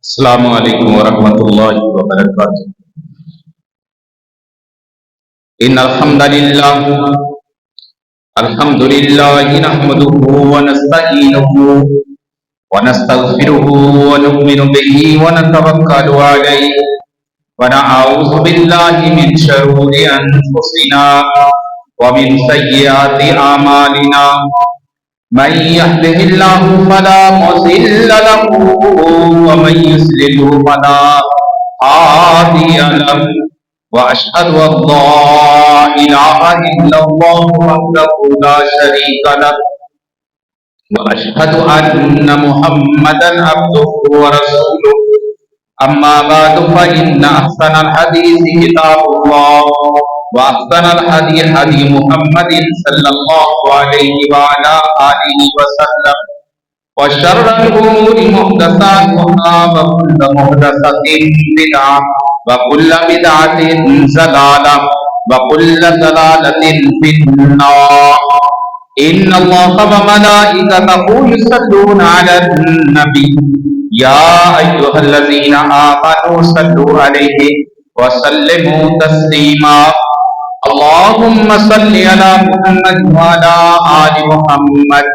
السلام علیکم ورحمۃ اللہ وبرکاتہ۔ ان الحمد للہ نحمده ونستعینه ونستغفره ونؤمن به ونتوکل علیہ ونعوذ باللہ من شرور انفسنا ومن سیئات اعمالنا من يهده الله فلا مضل له ومن يضلل فلا هادي له واشهد ان لا اله الا الله وحده لا شريك له واشهد ان محمدا عبده ورسوله اما بعد فان احسن الحديث كتاب الله وأحسن الهدي هدي محمد صلى الله عليه وعلى آله وسلم وشر الأمور محدثاتها وكل محدثة بدعة وكل بدعة ضلالة وكل ضلالة في النار إن الله وملائكته يصلون على النبي يا أيها الذين آمنوا صلوا عليه وسلموا تسليما اللهم صل على محمد وعلى آل محمد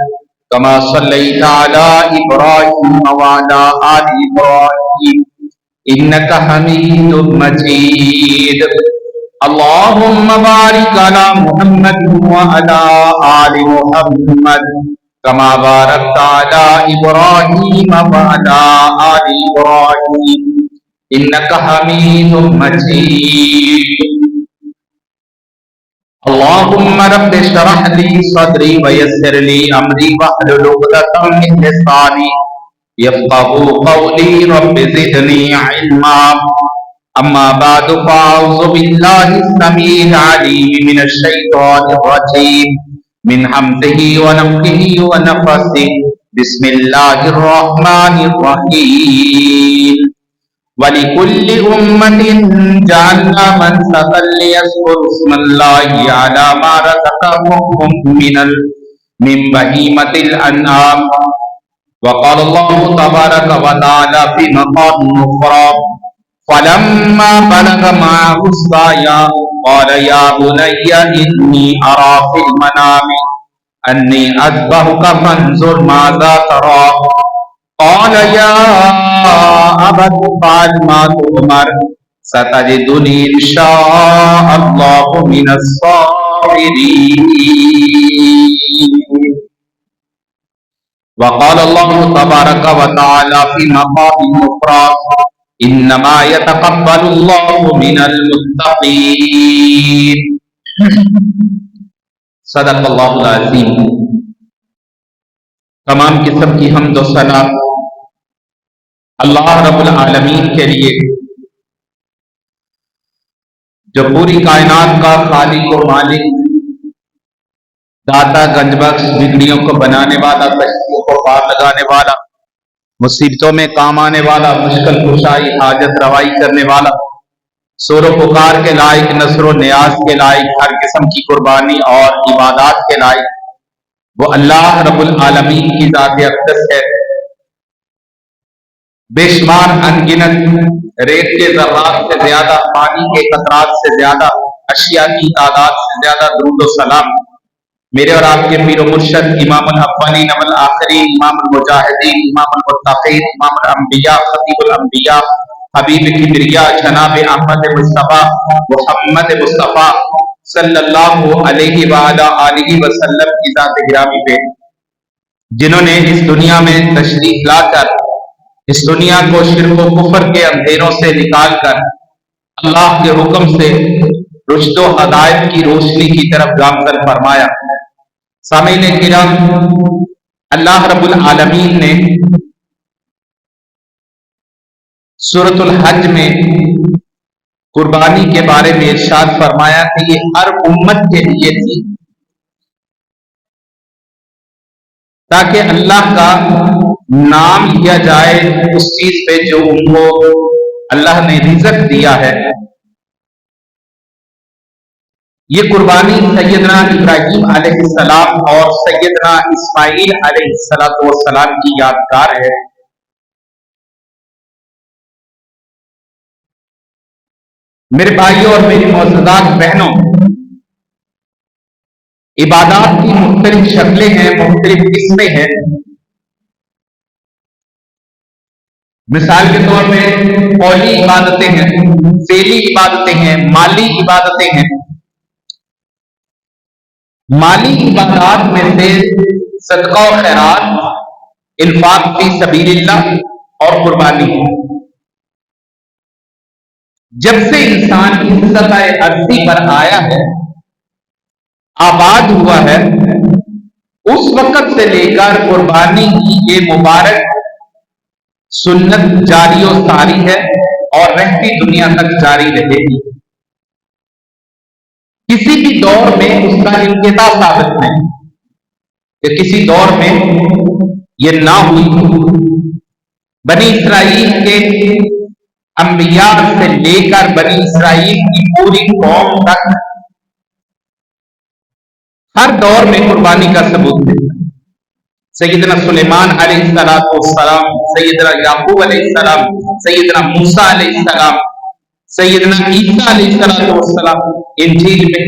كما صليت على إبراهيم وعلى آل إبراهيم إنك حميد مجيد اللهم بارك على محمد وعلى آل محمد كما باركت على إبراهيم وعلى آل إبراهيم إنك حميد مجيد اللهم رب اشرح لي صدري ويسر لي امري واحلل عقدة من لساني يفقهوا قولي رب زدني علما اما بعد فاعوذ بالله السميع العليم من الشيطان الرجيم من همزه ونفخه ونفثه بسم الله الرحمن الرحيم وَلِكُلِّ أُمَّةٍ جَعَلْنَا مَنسَكًا لِيَذْكُرُوا اسْمَ اللَّهِ عَلَى مَا رَزَقَهُم مِّن بَهِيمَةِ الْأَنْعَامِ وقال الله تبارك وتعالى في مقام أخرى فلما بلغ معه السعي قال يا بني إني أرى في المنام أني أذبحك فانظر ماذا ترى قال يا أبت افعل ما تؤمر ستجدني إن شاء الله من الصابرين وقال الله تبارك وتعالى في مقام أخرى إنما يتقبل الله من المتقين صدق اللہ العظیم۔ تمام قسم کی حمد و ثنا اللہ رب العالمین کے لیے جو پوری کائنات کا خالق و مالک، داتا گنج بخش، بگڑیوں کو بنانے والا، کشتیوں کو پار لگانے والا، مصیبتوں میں کام آنے والا، مشکل کشائی، حاجت روائی کرنے والا، سور و پکار کے لائق، نصر و نیاز کے لائق، ہر قسم کی قربانی اور عبادات کے لائق وہ اللہ رب العالمین کی ذات اقدس ہے۔ بے شمار انگنت ریت کے ذرات سے زیادہ، پانی کے قطرات سے زیادہ، اشیاء کی تعداد سے زیادہ درود و سلام میرے اور آپ کے پیر و مرشد امام الاولین والآخرین، امام المجاہدین، امام المتقین، امام الانبیاء، خطیب الانبیاء، حبیب کبریا جناب احمد مصطفیٰ محمد مصطفیٰ صلی اللہ علیہ وآلہ آلہ وسلم کی ذات گرامی پہ، جنہوں نے اس دنیا میں تشریف لا کر اس دنیا کو شرک و کفر کے اندھیروں سے نکال کر اللہ کے حکم سے رشد و ہدایت کی روشنی کی طرف گامزن فرمایا۔ سامعین کرام، اللہ رب العالمین نے سورۃ الحج میں قربانی کے بارے میں ارشاد فرمایا کہ یہ ہر امت کے لیے تھی، تاکہ اللہ کا نام لیا جائے اس چیز پہ جو ان کو اللہ نے رزق دیا ہے۔ یہ قربانی سیدنا ابراہیم علیہ السلام اور سیدنا اسماعیل علیہ السلام کی یادگار ہے۔ میرے بھائیوں اور میری معززات بہنوں، عبادات کی مختلف شکلیں ہیں، مختلف قسمیں ہیں۔ مثال کے طور پہ قولی عبادتیں ہیں، فعلی عبادتیں ہیں، مالی عبادتیں ہیں۔ مالی عبادات میں سے صدقہ و خیرات، انفاق فی سبیل اللہ اور قربانی۔ جب سے انسان اس سطح عرضی پر آیا ہے، آباد ہوا ہے، اس وقت سے لے کر قربانی کی یہ مبارک سنت جاری و ساری ہے اور رہتی دنیا تک جاری رہے گی۔ کسی بھی دور میں اس کا انقطاع ثابت نہیں کہ کسی دور میں یہ نہ ہوئی۔ بنی اسرائیل کے انبیاء سے لے کر بنی اسرائیل کی پوری قوم تک ہر دور میں قربانی کا ثبوت ہے۔ سیدنا سلیمان علیہ السلام، سیدنا یعقوب علیہ السلام، سیدنا موسیٰ علیہ السلام، سیدنا عیسیٰ علیہ السلام، انجیل میں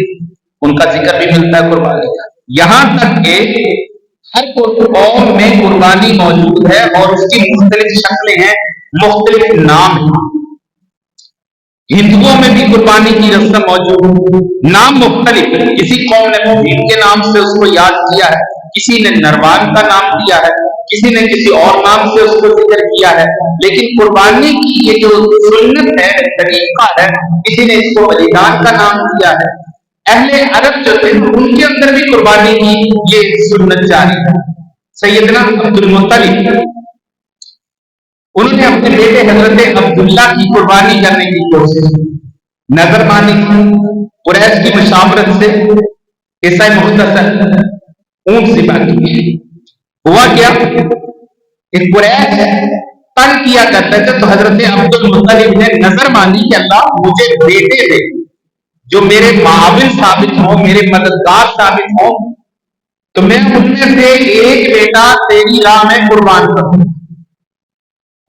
ان کا ذکر بھی ملتا ہے قربانی کا۔ یہاں تک کہ ہر قوم میں قربانی موجود ہے اور اس کی مختلف شکلیں ہیں، مختلف نام ہیں۔ ہندوؤں میں بھی قربانی کی رسم موجود ہے، نام مختلف ہے۔ کسی قوم نے بھیم کے نام سے اس کو یاد کیا ہے، کسی نے نروان کا نام دیا ہے، کسی نے کسی اور نام سے اس کو ذکر کیا ہے، لیکن قربانی کی یہ جو سنت ہے، طریقہ ہے، کسی نے اس کو بلیدان کا نام دیا ہے۔ اہل عرب جو تھے ان کے اندر بھی قربانی کی یہ سنت جاری ہے۔ سیدنا عبد المطلب، انہوں نے اپنے بیٹے حضرت عبداللہ کی قربانی کرنے کی کوشش کی، نظر مانی، قریش کی مشاورت سے قصہ مختصر اونٹ ذبح کی۔ ہوا کیا کہ قریش تنگ کیا کرتے تھے، تو حضرت عبد المطلب نے نظر مانی کہ اللہ مجھے بیٹے دے جو میرے معاون ثابت ہوں، میرے مددگار ثابت ہوں، تو میں ان میں سے ایک بیٹا تیری راہ میں قربان کروں۔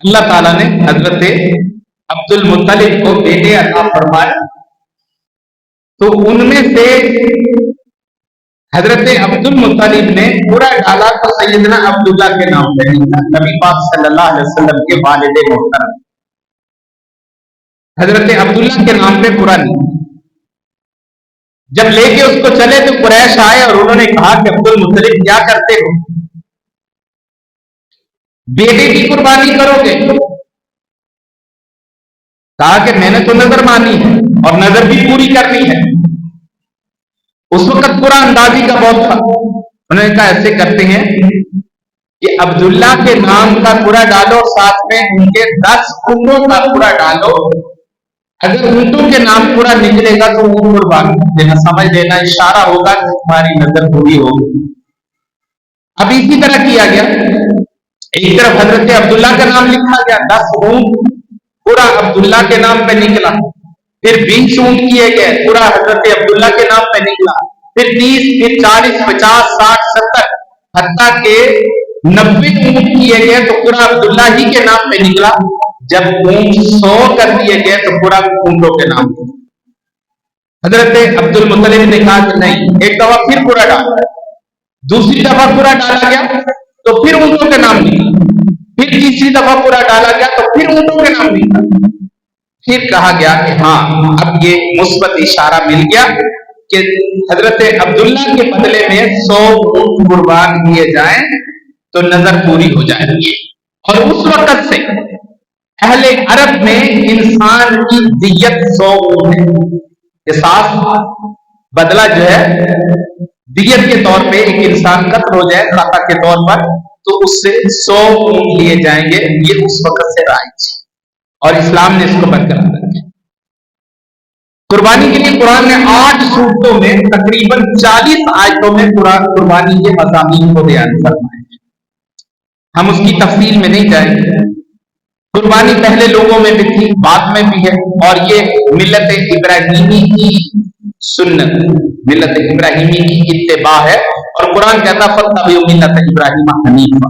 اللہ تعالیٰ نے حضرت عبد المطلب کو بیٹے عطا فرمائے، تو ان میں سے حضرت عبد المطلب نے پورا ڈالا تو سیدنا عبداللہ کے نام پہ نکلا، نبی پاک صلی اللہ علیہ وسلم کے والد محترم حضرت عبداللہ کے نام پہ پورا نکلا۔ جب لے کے اس کو چلے تو قریش آئے اور انہوں نے کہا کہ عبد المطلب کیا کرتے ہو، بیٹے کی قربانی کرو گے؟ کہا کہ میں نے تو نظر مانی ہے اور نظر بھی پوری کرنی ہے۔ اس وقت پورا اندازی کا بہت تھا، انہوں نے کہا ایسے کرتے ہیں کہ عبداللہ کے نام کا پورا ڈالو، ساتھ میں ان کے 10 اونٹوں کا پورا ڈالو، اگر اونٹوں کے نام پورا نکلے گا تو وہ قربان دینا، سمجھ لینا اشارہ ہوگا کہ تمہاری نظر پوری ہوگی۔ اب اسی طرح کیا گیا، ایک طرف حضرت عبداللہ کا نام لکھا گیا، 10 اونٹ پورا عبداللہ کے نام پہ نکلا، پھر 20 اونٹ کیے گئے، پورا حضرت عبداللہ کے نام پہ نکلا، پھر 30، پھر 40، 50، 60، 70، حتیٰ کہ 90 اونٹ کیے گئے تو پورا عبداللہ ہی کے نام پہ نکلا۔ جب اونٹ 100 کر دیے گئے تو پورا اونٹوں کے نام پہ۔ حضرت عبد المطلب نے کہا کہ نہیں، ایک دفعہ پھر پورا ڈالا، دوسری دفعہ پورا ڈالا گیا تو پھر اونٹوں کے نام نکلا، پھر تیسری دفعہ پورا ڈالا گیا تو پھر اونٹوں کے نام نکلا۔ پھر کہا گیا کہ ہاں اب یہ مثبت اشارہ مل گیا کہ حضرت عبداللہ کے بدلے میں 100 اونٹ قربان کیے جائیں تو نظر پوری ہو جائے گی۔ اور اس وقت سے اہل عرب میں انسان کی دیت 100 اونٹ ہے، قصاص بدلہ جو ہے دیت کے طور پہ، ایک انسان قتل ہو جائے خطا کے طور پر تو اس سے 100 اونٹ لیے جائیں گے، یہ اس وقت سے رائج ہے اور اسلام نے اس کو برقرار رکھا۔ قربانی کے لیے قرآن نے 8 سورتوں میں تقریباً 40 آیتوں میں قربانی کے مضامین کو بیان فرمایا ہے۔ ہم اس کی تفصیل میں نہیں جائیں گے۔ قربانی پہلے لوگوں میں بھی تھی، بعد میں بھی ہے، اور یہ ملت ابراہیمی کی سنت، ملت ابراہیمی کی اتباع ہے، اور قرآن کہتا فاتبعوا ملت ابراہیم حنیفا۔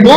2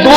2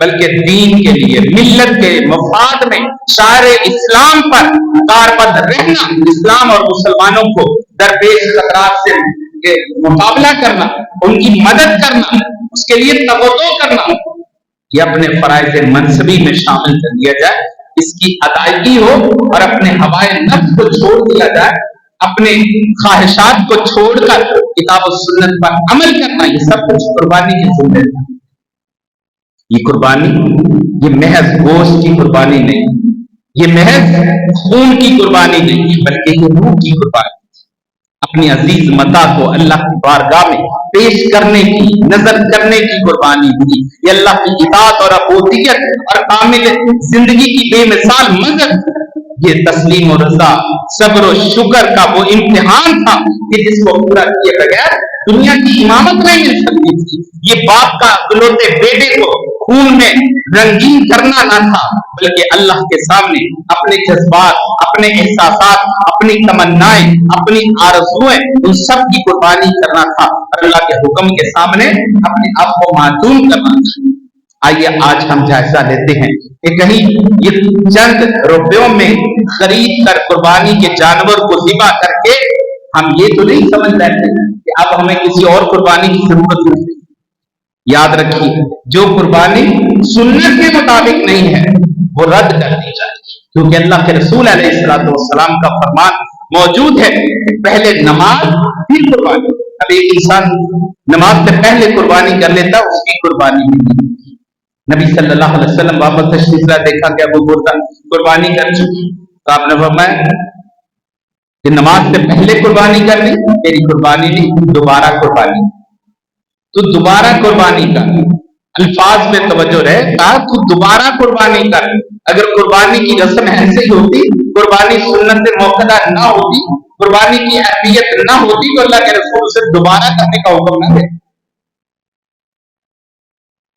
بلکہ دین کے لیے، ملت کے مفاد میں شاعر اسلام پر کاربند رہنا، اسلام اور مسلمانوں کو درپیش خطرات سے مقابلہ کرنا، ان کی مدد کرنا، اس کے لیے تبدو کرنا، یہ اپنے فرائض منصبی میں شامل کر دیا جائے، اس کی ادائیگی ہو اور اپنے ہوائے نفس کو چھوڑ دیا جائے، اپنے خواہشات کو چھوڑ کر کتاب و سنت پر عمل کرنا، یہ سب کچھ قربانی کی ذمہ ہے۔ یہ قربانی، یہ محض گوشت کی قربانی نہیں، یہ محض خون کی قربانی نہیں، بلکہ یہ روح کی قربانی، اپنی عزیز متاع کو اللہ کی بارگاہ میں پیش کرنے کی، نظر کرنے کی قربانی ہوئی۔ یہ اللہ کی اطاعت اور عبودیت اور کامل زندگی کی بے مثال مدد، یہ تسلیم و رضا، صبر و شکر کا وہ امتحان تھا کہ جس کو پورا کیے بغیر دنیا کی امامت نہیں مل سکتی تھی۔ یہ باپ کا اکلوتے بیٹے کو خون میں رنگین کرنا نہ تھا، بلکہ اللہ کے سامنے اپنے جذبات، اپنے احساسات، اپنی تمنائیں، اپنی آرزوئیں، ان سب کی قربانی کرنا تھا، اور اللہ کے حکم کے سامنے اپنے آپ کو معدوم کرنا تھا۔ آئیے آج ہم جائزہ لیتے ہیں کہ کہیں یہ چند روپیوں میں خرید کر قربانی کے جانور کو ذبح کر کے ہم یہ تو نہیں سمجھ رہے کہ اب ہمیں کسی اور قربانی کی ضرورت نہیں۔ یاد رکھیے، جو قربانی سنت کے مطابق نہیں ہے وہ رد کر دی جائے، کیونکہ اللہ کے رسول علیہ السلام کا فرمان موجود ہے کہ پہلے نماز پھر قربانی۔ اب ایک انسان نماز سے پہلے قربانی کر لیتا، اس کی قربانی نہیں۔ نبی صلی اللہ علیہ وسلم واپس تشریف لائے، دیکھا کہ ابو بردہ قربانی کر چکی، تو آپ نے فرمایا کہ نماز سے پہلے قربانی کر لی، تیری قربانی نہیں، دوبارہ قربانی۔ تو دوبارہ قربانی کر، الفاظ پہ توجہ رہے، کہا تو دوبارہ قربانی کر۔ اگر قربانی کی رسم ایسے ہی ہوتی، قربانی سنت موقع نہ ہوتی، قربانی کی اہمیت نہ ہوتی، تو اللہ کے رسول سے دوبارہ کرنے کا حکم نہ دے۔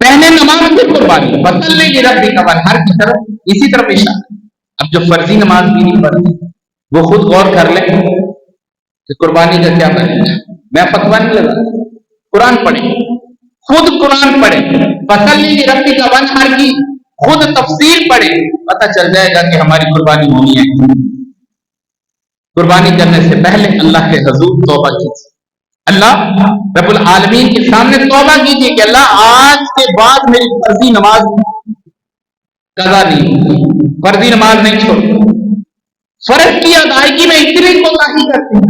پہلے نماز کی قربانی، بدل نہیں گرا بھی ہر کی طرف اسی طرف اشارہ۔ اب جو فرضی نماز بھی نہیں پڑھتی، وہ خود غور کر لیں کہ قربانی کا کیا معنی ہے۔ میں فتویٰ نہیں لگا، قرآن پڑھیں، خود قرآن پڑھیں، بدل نہیں ربی کا ون ہر کی خود تفسیر پڑھیں، پتہ چل جائے گا کہ ہماری قربانی ہونی ہے۔ قربانی کرنے سے پہلے اللہ کے حضور توبہ کیجیے، اللہ رب العالمین کے سامنے توبہ کیجیے کہ اللہ آج کے بعد میری فرضی نماز قضا نہیں ہوتی، فرضی نماز نہیں چھوڑتی، فرض کی ادائیگی میں اتنی کوتاہی کرتی ہوں،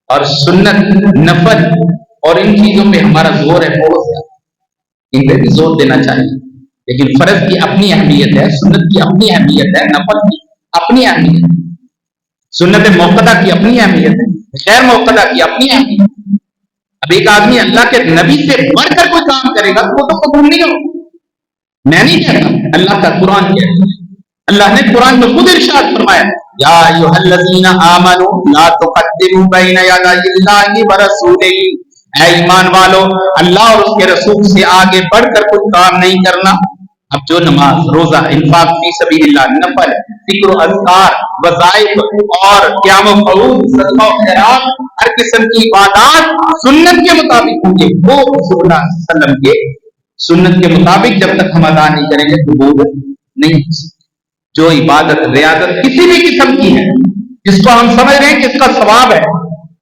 اور سنت، نفل اور ان چیزوں پہ ہمارا زور ہے بہت زیادہ، ان پہ بھی زور دینا چاہیے، لیکن فرض کی اپنی اہمیت ہے، سنت کی اپنی اہمیت ہے، نفل کی اپنی اہمیت ہے، سنت موقعہ کی اپنی اہمیت ہے، غیر موقعہ کی اپنی اہمیت ہے۔ اب ایک آدمی اللہ کے نبی سے بڑھ کر کوئی کام کرے گا تو وہ تو قبول نہیں ہوگا۔ میں نہیں کہتا، اللہ کا قرآن کہتا ہے، اللہ نے قرآن میں خود ارشاد فرمایا، یا ایھا الذین آمنوا لا تقدموا بین یدی اللہ ورسولہ، اے ایمان والو اللہ اور اس کے رسول سے آگے بڑھ کر کوئی کام نہیں کرنا۔ اب جو نماز، روزہ، انفاق فی سبیل اللہ، نفل، ذکر و اذکار، وظائف اور قیام و قعود، صدقہ و خیرات، ہر قسم کی عبادات سنت کے مطابق ہوں گے، وہ رسول اللہ صلی اللہ علیہ وسلم کے سنت کے مطابق جب تک ہم ادا نہیں کریں گے قبول نہیں ہو سکتی۔ جو عبادت، ریاضت کسی بھی قسم کی ہے، جس کو ہم سمجھ رہے ہیں کہ اس کا ثواب ہے،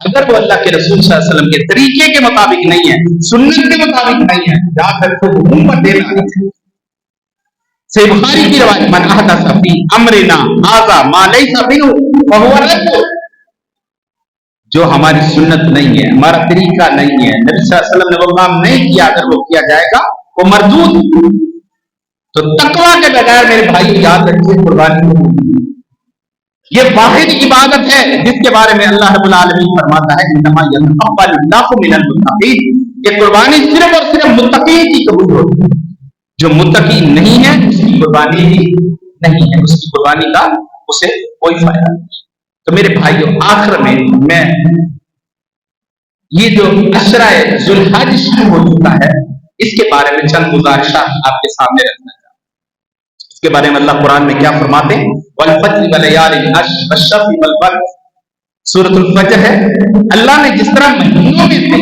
اگر وہ اللہ کے رسول صلی اللہ علیہ وسلم کے طریقے کے مطابق نہیں ہے، سنت کے مطابق نہیں ہے، جا کر خود امت دینا نہیں چاہیے۔ صحیح بخاری کی روایت، من احدث فی امرنا ھذا ما لیس منہ فہو رد، جو ہماری سنت نہیں ہے، ہمارا طریقہ نہیں ہے، نبی صلی اللہ علیہ وسلم نے وہ کام نہیں کیا، اگر وہ کیا جائے گا وہ مردود۔ تو تقویٰ کے بغیر میرے بھائی یاد رکھیے، قربانی یہ واحد عبادت ہے جس کے بارے میں اللہ رب العالمین فرماتا ہے انما یتقبل اللہ من المتقین، کہ قربانی صرف اور صرف متقین کی قبول ہوتی ہے، جو متقی نہیں ہے اس کی قربانی بھی نہیں ہے، اس کی قربانی کا اسے کوئی فائدہ نہیں۔ تو میرے بھائیوں، آخر میں یہ جو عشرہ ذو الحج شروع ہو چکا ہے، اس کے بارے میں چند گزارشات آپ کے سامنے رکھنا چاہتا ہوں۔ اس کے بارے میں اللہ قرآن میں کیا فرماتے ہیں، والفجر وليال العشر والشفع والوتر، سورۃ الفجر ہے۔ اللہ نے جس طرح مہینوں میں سے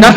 10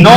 9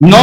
9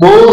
2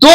2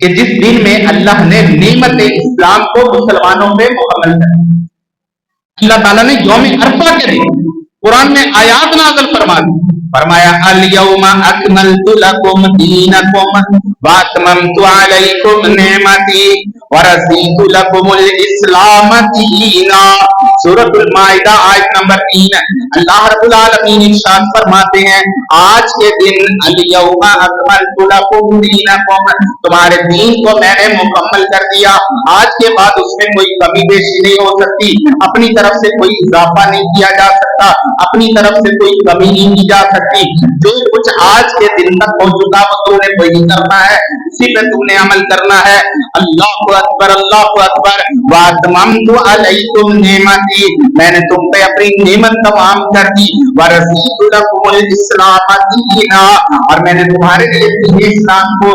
کہ جس دن میں اللہ نے نعمت اسلام کو مسلمانوں پہ مکمل کر دیا. اللہ تعالیٰ نے یوم عرفہ کے دن قرآن میں آیات نازل فرما دی. فرمایا الیوم اکملت لکم دینکم واتممت علیکم نعمتی ورضیت لکم الاسلام دینا. سورۃ المائدہ آیت نمبر 3. اللہ رب العالمین ارشاد فرماتے ہیں آج کے دن الیوم اکملت لکم دینکم, تمہارے دین کو میں نے مکمل کر دیا. آج کے بعد اس میں کوئی کمی بیشی نہیں ہو سکتی, اپنی طرف سے کوئی اضافہ نہیں کیا جا سکتا, اپنی طرف سے کوئی کمی نہیں کی جا سکتی. جو کچھ آج کے دن تک ہو چکا وہ تو نے وہی کرنا ہے, اسی پہ تم نے عمل کرنا ہے. اللہ اکبر اللہ اکبر. واتممت علیکم نعمتی, میں نے تم پہ اپنی نعمت تمام کر دی. ورضیت لکم الاسلام دینا, اور میں نے تمہارے لیے دین اسلام کو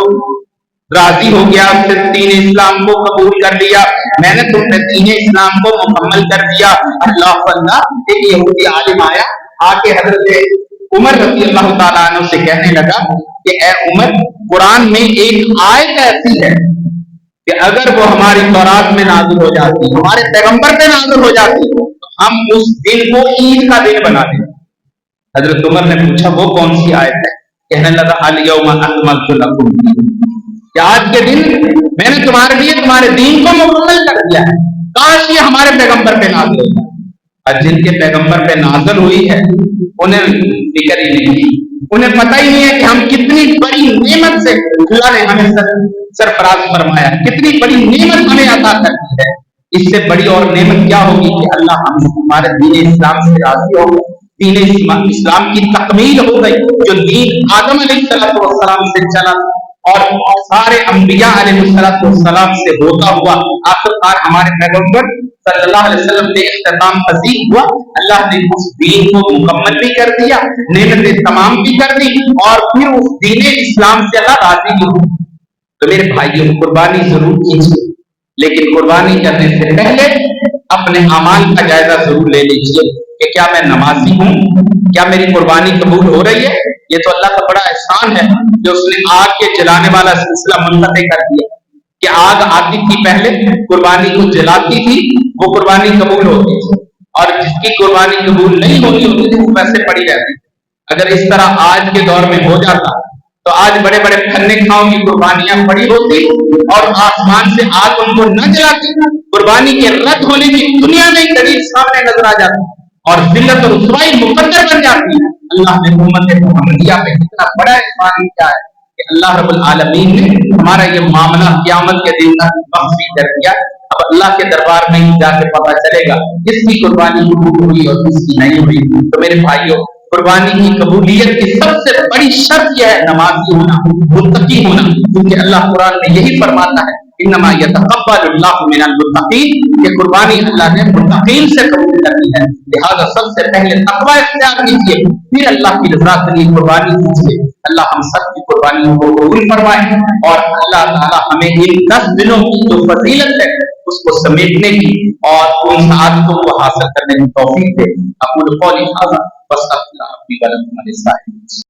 راضی ہو گیا, دین اسلام کو قبول کر لیا, میں نے تم پہ دین اسلام کو مکمل کر دیا. اللہ اللہ. ایک یہودی عالم آیا, آ کے حضرت عمر رضی اللہ تعالیٰ عنہ سے کہنے لگا کہ اے عمر, قرآن میں ایک آیت ایسی ہے کہ اگر وہ ہماری تورات میں نازل ہو جاتی, ہمارے پیغمبر پہ نازل ہو جاتی, تو ہم اس دن کو عید کا دن بنا دیں. حضرت عمر نے پوچھا وہ کون سی آیت ہے؟ کہنے لگا الیوم اکملت لکم دینکم, کہ آج کے دن میں نے تمہارے لیے تمہارے دین کو مکمل کر دیا ہے. کاش یہ ہمارے پیغمبر پہ نازل ہو جائے. اور جن کے پیغمبر پہ نازل ہوئی ہے انہیں فکر ہی نہیں, انہیں پتہ ہی نہیں ہے کہ ہم کتنی بڑی نعمت سے اللہ نے ہمیں سرفراز فرمایا, کتنی بڑی نعمت ہمیں عطا کر دی ہے. اس سے بڑی اور نعمت کیا ہوگی کہ اللہ ہمارے دین اسلام سے راضی ہو گئے, دین اسلام کی تکمیل ہو گئی. جو دین آدم علیہ السلام سے چلا اور سارے انبیاء علیہ السلام سے ہوتا ہوا آخرکار ہمارے پیغمبر صلی اللہ علیہ وسلم نے اختتام پذیر ہوا. اللہ نے اس دین کو مکمل بھی کر دیا, نعمتیں تمام بھی کر دی, اور پھر اس دین اسلام سے اللہ راضی بھی ہوا. تو میرے بھائیوں, قربانی ضرور کیجیے, لیکن قربانی کرنے سے پہلے اپنے اعمال کا جائزہ ضرور لے لیجیے کہ کیا میں نمازی ہوں, کیا میری قربانی قبول ہو رہی ہے. یہ تو اللہ کا بڑا احسان ہے جو اس نے آگ کے جلانے والا سلسلہ منقطع کر دیا کہ آگ آتی تھی پہلے, قربانی کو جلاتی تھی, وہ قربانی قبول ہوتی تھی, اور جس کی قربانی قبول نہیں ہوتی ہوتی تھی وہ ویسے پڑی رہتی. اگر اس طرح آج کے دور میں ہو جاتا تو آج بڑے بڑے کھنے کھاؤں کی قربانیاں پڑی ہوتی اور آسمان سے آگ ان کو نہ جلاتی, قربانی کے رد ہونے کی دنیا میں دلیل سامنے نظر آ جاتی اور ذلت اور رسوائی مقدر بن جاتی ہے. اللہ نے امت محمدیہ پہ کتنا بڑا احسان کیا ہے کہ اللہ رب العالمین نے ہمارا یہ معاملہ قیامت کے دن تک مخفی کر دیا. اب اللہ کے دربار میں ہی جا کے پتہ چلے گا کس کی قربانی قبول ہوئی اور کس کی نہیں ہوئی. تو میرے بھائیوں, قربانی کی قبولیت کی سب سے بڑی شرط یہ ہے نمازی ہونا, متقی ہونا, کیونکہ اللہ قرآن میں یہی فرماتا ہے انما یتقبل اللہ من المتقین, کہ قربانی اللہ نے متقین سے قبول کرنی ہے. لہذا سب سے پہلے تقوی اختیار کیجیے, پھر اللہ کی رضا کے لیے قربانی کیجیے. اللہ ہم سب کی قربانیوں کو قبول فرمائے اور اللہ تعالی ہمیں ان 10 دنوں کی جو فضیلت ہے اس کو سمیٹنے کی اور ان سعادتوں کو حاصل کرنے کی توفیق دے. اقول قولی ھذا واستغفر ربی ولکم ولسائر